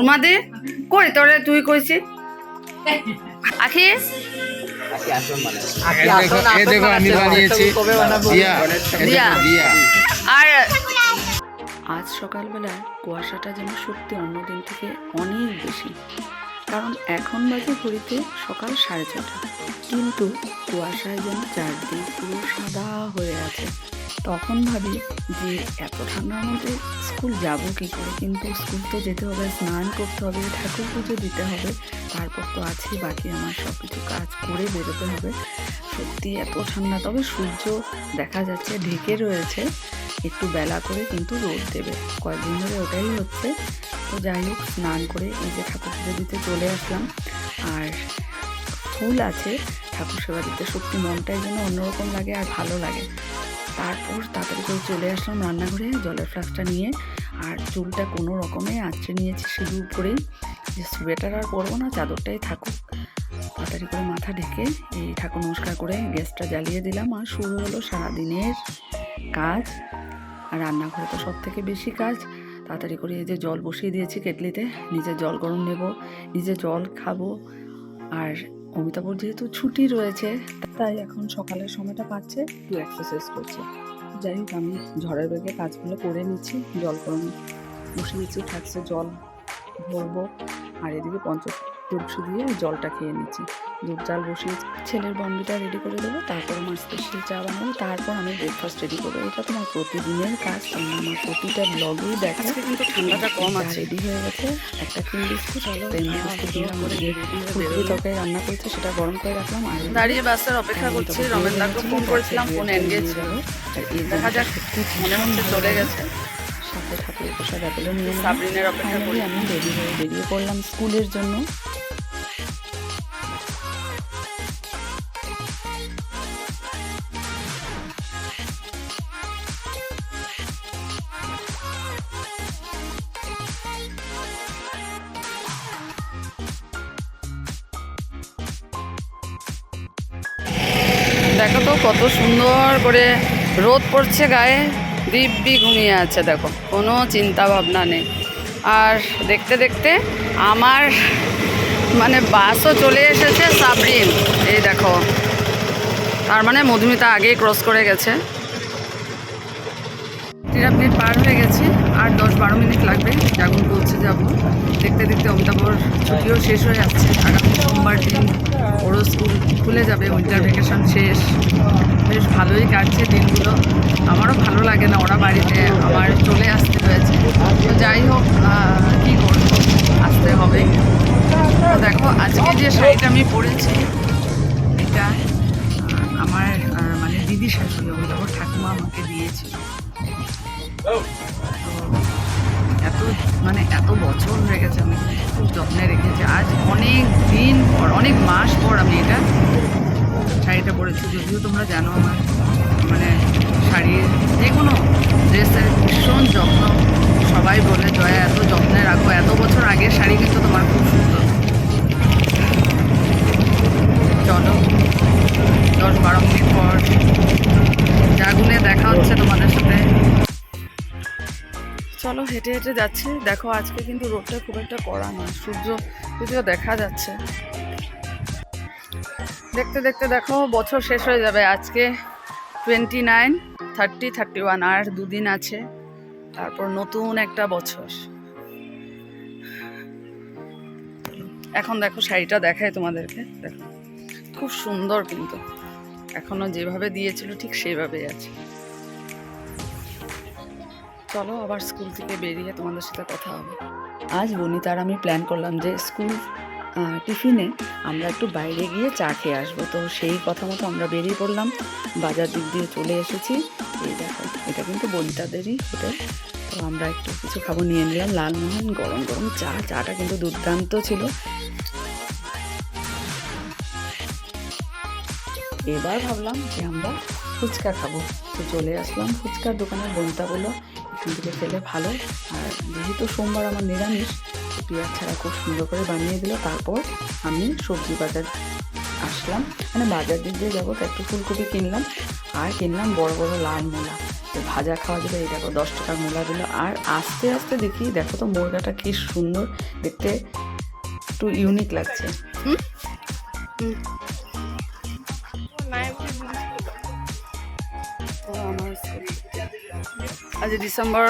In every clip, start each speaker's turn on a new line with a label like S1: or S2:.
S1: উমাদে কই তোরে তুই কইছি আখি
S2: আমি বানিয়েছি
S1: আর আজ সকালবেলা কুয়াশাটা যেন সত্যি অন্যদিন থেকে অনেক বেশি, কারণ এখন বাজে ঘড়িতে সকাল 6:30, কিন্তু কুয়াশায় যেন চারদিক পুরো সাদা হয়ে আছে। তখন ভাবি যে এত ঠান্ডার মধ্যে স্কুল যাব কী করে, কিন্তু স্কুল তো যেতে হবে, স্নান করতে হবে, ঠাকুর পুজো দিতে হবে, তারপর তো আছেই বাকি আমার সব কিছু কাজ করে বেরোতে হবে। সত্যি এত ঠান্ডা, তবে সূর্য দেখা যাচ্ছে ঢেকে রয়েছে, একটু বেলা করে কিন্তু রোদ দেবে, কয়েকদিন ধরে ওটাই হচ্ছে। তো যাই হোক, স্নান করে এই যে ঠাকুর পুজো দিতে চলে আসলাম। আর ফুল আছে ঠাকুর সেবা দিতে, সত্যি মনটাই যেন অন্যরকম লাগে আর ভালো লাগে। তারপর তাড়াতাড়ি করে চলে আসলাম রান্নাঘরে জলের ফ্লাস্কটা নিয়ে, আর চুলটা কোনো রকমে আঁচড়ে নিয়েছি সিঁদুর করেই, যে সোয়েটার আর পরবো না, চাদরটাই থাকুক। তাড়াতাড়ি করে মাথা ঢেকে এই ঠাকুর নমস্কার করে গ্যাসটা জ্বালিয়ে দিলাম, আর শুরু হলো সারাদিনের কাজ। আর রান্নাঘরে তো সব থেকে বেশি কাজ। তাড়াতাড়ি করে এই যে জল বসিয়ে দিয়েছি কেটলিতে, নিজে জল গরম নেব, নিজে জল খাবো। আর অমিতাভর যেহেতু ছুটি রয়েছে, তাই এখন সকালের সময়টা পাচ্ছে, একটু এক্সারসাইজ করছে। যাই হোক, আমি ঝড়ের বেগে কাজগুলো করে নিচ্ছি, জল গরম বসিয়েছি, ফ্লাক্সে জল ভরবো, আর এদিকে তুলসী দিয়ে জলটা খেয়ে নিচ্ছি। দুধ জাল বসিয়ে ছেলের বনবিটা রেডি করে দেবো, তারপর আমার স্পেশাল চা বানাবো, তারপর আমি ব্রেকফাস্ট রেডি করবো। এটা তো আমার প্রতিদিনের কাজ, তোমরা আমার প্রতিটা ব্লগেই দেখো। কিন্তু ঠান্ডাটা কম আছে, রেডি হয়ে গেছে। একটা ক্রিম বিস্কুট ফুলকপি তরকারি রান্না করেছে, সেটা গরম করে রাখলাম। আর দাঁড়িয়ে বাসের অপেক্ষা করছি, রমেনদাকে ফোন করেছিলাম, ফোন এনগেজ ছিল, দেখা যাক মনে হচ্ছে চলে গেছে। সাথে ঠাকুরের প্রসাদ আপেলও নিয়ে সাবরিনের অপেক্ষা করি। আমি রেডি হয়ে বেরিয়ে পড়লাম স্কুলের জন্য। দেখো তো কত সুন্দর করে রোদ পড়ছে গায়ে, দিব্যি ঘুমিয়ে আছে, দেখো কোনো চিন্তা ভাবনা নেই। আর দেখতে দেখতে আমার মানে বাসও চলে এসেছে, সাবরিন এই দেখো, তার মানে মধুমিতা আগেই ক্রস করে গেছে। 30 মিনিট পার হয়ে গেছে, আর 10-12 মিনিট লাগবে যখন পৌঁছে যাব। দেখতে দেখতে অমিতাভর ছুটিও শেষ হয়ে যাচ্ছে, আগামী সোমবার দিন ওরও স্কুল খুলে যাবে, উইন্টার ভ্যাকেশন শেষ। বেশ ভালোই কাটছে দিনগুলো, আমারও ভালো লাগে না ওরা বাড়িতে, আমার চলে আসতে হয়েছে। তো যাই হোক, কী করবো, আসতে হবে। তো দেখো আজকে যে শাড়িটা আমি পরেছি, এটা আমার মানে দিদি শাশুড়ি অমিতাভর ঠাকুমা আমাকে দিয়েছিল। এত বছর হয়ে গেছে, আমি খুব যত্নে রেখেছি। আজ অনেক দিন পর, অনেক মাস পর আমি এটা শাড়িটা পরেছি। যদিও তোমরা জানো আমার মানে শাড়ির যে কোনো ড্রেসের ভীষণ যত্ন, সবাই বলে জয়া এত যত্নে রাখো, এত বছর আগের শাড়ি কিন্তু তোমার খুব সুন্দর। চলো 10-12 মিনিট পর জাগুনে দেখা হচ্ছে তোমাদের সাথে। চলো হেঁটে হেঁটে যাচ্ছি। দেখো আজকে কিন্তু রোদটা খুব একটা কড়া না, সূর্য যদিও দেখা যাচ্ছে। দেখতে দেখতে দেখো বছর শেষ হয়ে যাবে। আজকে 29, 30, 31, আর 2 দিন আছে, তারপর নতুন একটা বছর। এখন দেখো শাড়িটা দেখায় তোমাদেরকে, দেখো খুব সুন্দর, কিন্তু এখনো যেভাবে দিয়েছিল ঠিক সেইভাবেই আছে। চলো আবার স্কুল থেকে বেরিয়ে তোমাদের সাথে কথা হবে। আজ বনিতা আর আমি প্ল্যান করলাম যে স্কুল টিফিনে আমরা একটু বাইরে গিয়ে চা খেয়ে আসবো। তো সেই কথা মতো আমরা বেরিয়ে পড়লাম, বাজার দিক দিয়ে চলে এসেছি। এই দেখো, এটা কিন্তু বনিতাদেরই হোটেল। তো আমরা একটু কিছু খাবো নিয়ে নিলাম, লালমোহন, গরম গরম চা, চাটা কিন্তু দুর্দান্ত ছিল। এবার ভাবলাম যে আমরা ফুচকা খাবো, তো চলে আসলাম ফুচকার দোকানে। বনিতা বললো এখান থেকে খেলে ভালো, আর যেহেতু সোমবার আমার নিরামিষ, পেঁয়াজ ছাড়া খুব সুন্দর করে বানিয়ে দিল। তারপর আমি সবজি বাজার আসলাম, মানে বাজার দিক দিয়ে যাবো, তো একটু ফুলকপি কিনলাম, আর কিনলাম বড় বড় লাল মূলা। ভাজা খাওয়া যাবে। এই দেখো 10 টাকার মূলা দিল। আর আস্তে আস্তে দেখি, দেখো তো মুরগাটা কি সুন্দর দেখতে, একটু ইউনিক লাগছে।
S3: আজি ডিচেম্বৰ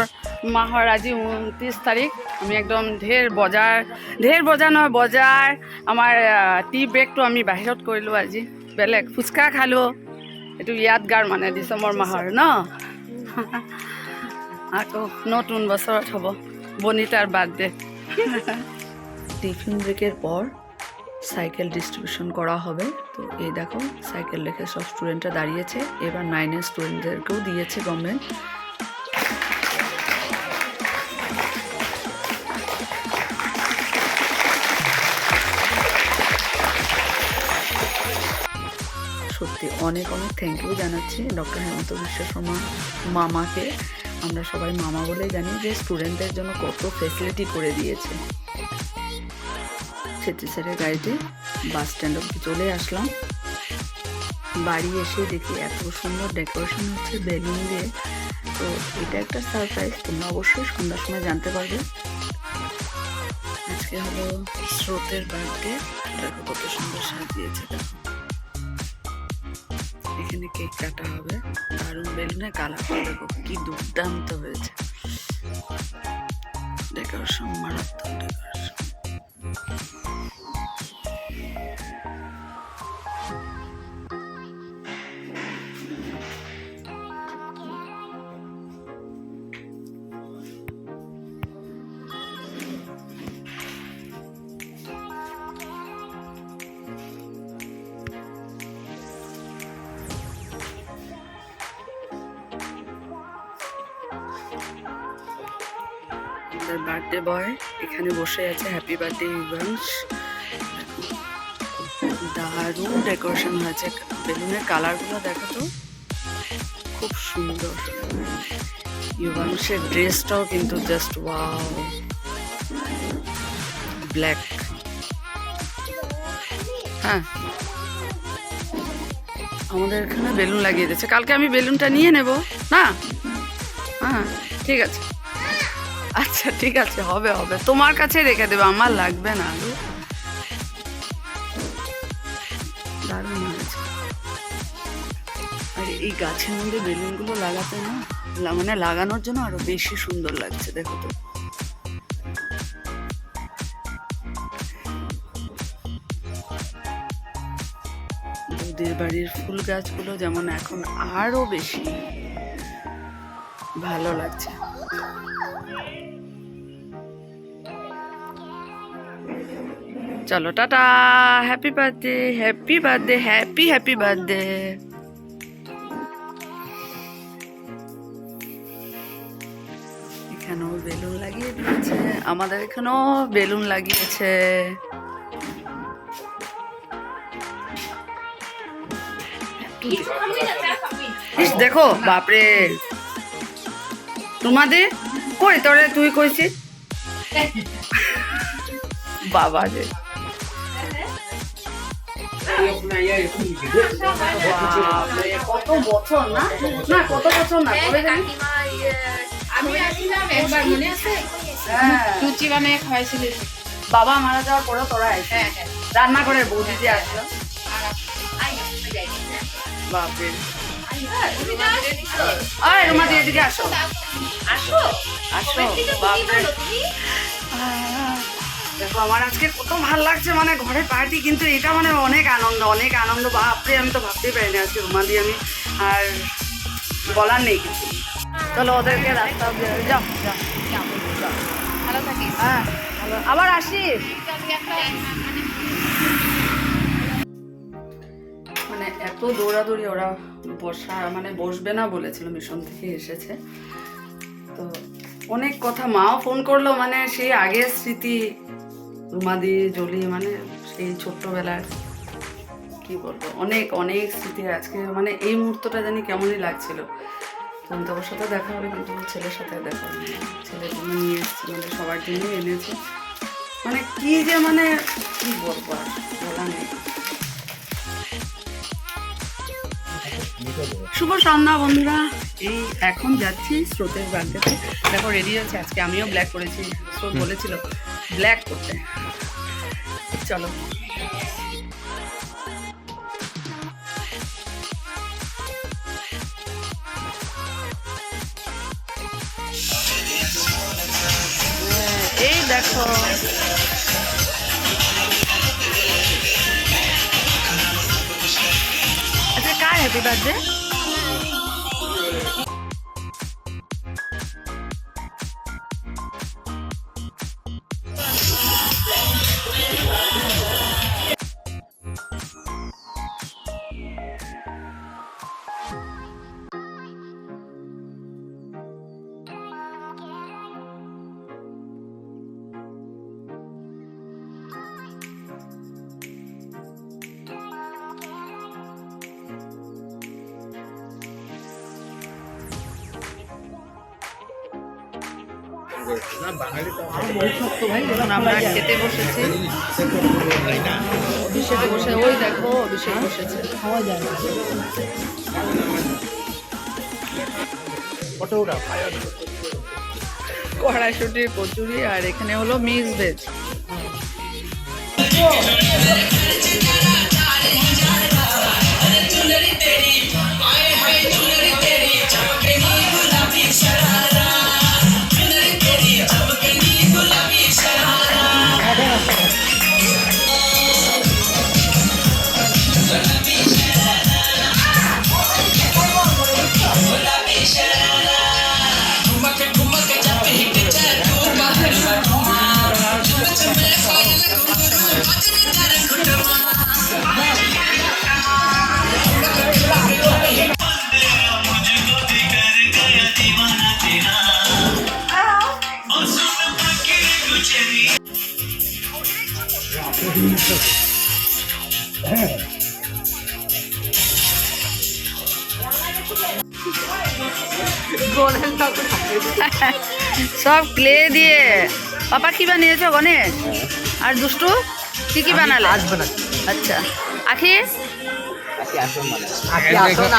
S3: মাহৰ আজি 29 তাৰিখ। আমি একদম ঢেৰ বজাৰ নহয়, বজাৰ আমাৰ টি ব্ৰেকটো আমি বাহিৰত কৰিলোঁ আজি। বেলেগ ফুচকা খালোঁ। এইটো য়াদগাৰ মানে ডিচেম্বৰ মাহৰ ন। আকৌ নতুন বছৰত হ'ব বনিতাৰ বাৰ্থডে।
S1: টিফিন ব্রেকের পর সাইকেল ডিস্ট্রিবিউশন করা হবে। তো এই দেখো সাইকেল রেখে সব স্টুডেন্টরা দাঁড়িয়েছে। এবার 9-এর স্টুডেন্টদেরকেও দিয়েছে গভর্নমেন্ট। সত্যি অনেক অনেক থ্যাংক ইউ জানাচ্ছি ডক্টর হেমন্ত বিশ্ব শর্মা মামাকে। আমরা সবাই মামা বলেই জানি যে স্টুডেন্টদের জন্য কত ফেসিলিটি করে দিয়েছে। ছেত্রী স্যারের গাড়িতে বাস স্ট্যান্ড অব্দি চলে আসলাম। বাড়ি এসে দেখি এত সুন্দর ডেকোরেশন হচ্ছে বেলুন দিয়ে। তো এটা একটা সারপ্রাইজ, তোমরা অবশ্যই সন্ধ্যার সময় জানতে পারবে। আজকে হলো স্রোতের বার্থডে। দেখো কত সুন্দর সাজিয়েছে। দেখো এখানে কেক কাটা হবে। দারুণ বেলুনের কালারটা দেখো কি দুর্দান্ত হয়েছে। ডেকোরেশন মারাত্মক ডেকোরেশন। বার্থডে বয় এখানে বসে আছে। Happy birthday Evans. দারুণ ডেকোরেশন হয়েছে। বেলুনের কালারগুলো দেখো তো খুব সুন্দর। ইভান্সের ড্রেসটাও কিন্তু জাস্ট ওয়াও, ব্ল্যাক। হ্যাঁ, আমাদের এখানে বেলুন লাগিয়ে দিয়েছে। কালকে আমি বেলুনটা নিয়ে নেব না? হ্যাঁ ঠিক আছে, আচ্ছা ঠিক আছে, হবে হবে, তোমার কাছে রেখে দেবে, আমার লাগবে না। দারুণ হয়েছে। আর এই গাছের মধ্যে বেলুনগুলো লাগাতে না, মানে লাগানোর জন্য আরো বেশি সুন্দর লাগছে। দেখো তো বৌদির বাড়ির ফুল গাছগুলো যেমন এখন আরো বেশি ভালো লাগছে। চলো tata, happy birthday, happy birthday, happy happy birthday. এখানেও বেলুন লাগিয়ে দিয়েছে, আমাদের এখানেও বেলুন লাগিয়েছে। দেখো বাপরে, তোমাদের কই তোরে তুই কইছিস বাবা রে, কত বছর না, না কত বছর না, কবে জানি
S4: আমি আসলাম একবার, মনে আছে? লুচি বানিয়ে খাওয়াইছিলি।
S3: বাবা মারা যাওয়ার পরে তোরা এসে রান্না করে বৌদি দিয়ে আসলো। বাপরে, আয় রুমা দিয়ে দিকে আসো,
S4: আসো
S3: আসো। বাপরে, দেখো আমার আজকে কত ভালো লাগছে, মানে ঘরে পার্টি, কিন্তু এটা মানে অনেক আনন্দ, অনেক আনন্দ। বাপরে, আমি তো ভাবতেই পারিনি আজকে রুমা দিয়ে আমি, আর বলার নেই কিছু। চলো ওদেরকে রাস্তা অব্দি, যাও যাও যাও।
S4: ভালো থাকিস।
S3: হ্যাঁ ভালো, আবার আসিস। মানে এত দৌড়াদৌড়ি, ওরা মানে বসবে না বলেছিল, মিশন থেকে এসেছে তো অনেক কথা। মাও ফোন করলো, মানে সেই আগের স্মৃতি, রুমাদি জলি, মানে সেই ছোট্টবেলার কি বলবো, অনেক অনেক স্মৃতি আজকে। মানে এই মুহূর্তটা জানি কেমনই লাগছিল। তোমার সাথে দেখা হলো, কিন্তু ছেলের সাথে দেখা হলো, ছেলের জন্য নিয়ে এসেছি, মানে সবার জন্যই এনেছে। মানে কি যে, মানে কি বলবো, আর বলা নেই। শুভ সন্ধ্যা বন্ধুরা। এই এখন যাচ্ছি স্রোতের বার্থডেতে। দেখো রেডি হয়েছে, আজকে আমিও ব্ল্যাক করেছি, স্রোত বলেছিল ব্ল্যাক করতে। চলো এই দেখো আচ্ছা কার হ্যাপি বার্থডে? আমরা খেতে বসেছি, অভিষেক বসে, ওই দেখো অভিষেক বসেছে। কড়াইশুটির কচুরি আর এখানে হলো মিক্স ভেজ। সব ক্লে দিয়ে। পাপা কি বানিয়েছো গণেশ? আর দুষ্টু কি কি বানালে? আচ্ছা আখি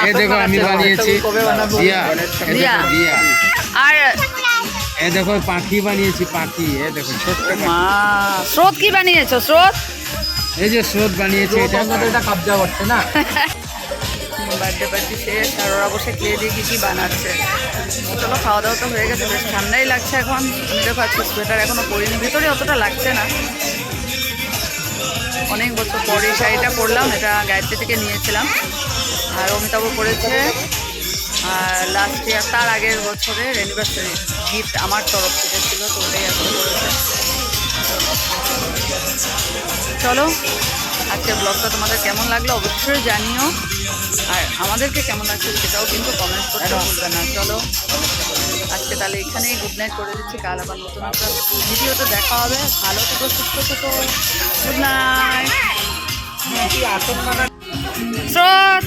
S2: এ দেখো আমি বানিয়েছি দিয়া, এ
S3: দিয়া।
S2: দেখো দিয়া।
S3: আর
S2: এ দেখো পাখি বানিয়েছি, পাখি। এ দেখো ছোট্ট পাখি।
S3: মা স্রোত কি বানিয়েছো? স্রোত
S2: এই যে স্রোত বানিয়েছি, এটা
S5: কবজা করছে না।
S3: বার্থডে পার্টি শেষ আর ওরা বসে খেয়ে দিয়ে কি কি বানাচ্ছে। চলো খাওয়া দাওয়া তো হয়ে গেছে, বেশ ঠান্ডাই লাগছে এখন। আমি দেখো আজকে সোয়েটার এখনো পরিনি, ভিতরে অতটা লাগছে না। অনেক বছর পরে শাড়িটা পরলাম, এটা গায়ত্রী থেকে নিয়েছিলাম। আর অমিতাভ পরেছে। আর লাস্ট ইয়ার তার আগের বছরের অ্যানিভার্সারি গিফট আমার তরফ থেকে ছিল, তো ওটাই আজকে করেছে। চলো আজকের ব্লগটা তোমাদের কেমন লাগলো অবশ্যই জানিও, আর আমাদেরকে কেমন লাগছে সেটাও কিন্তু কমেন্ট করতে ভুলবে না। চলো আজকে তাহলে এখানেই গুড নাইট করে দিচ্ছি, কাল আবার নতুন একটা ভিডিওতে দেখা হবে। ভালো থেকো, সুস্থ থেকো, গুড নাইট। স্রোত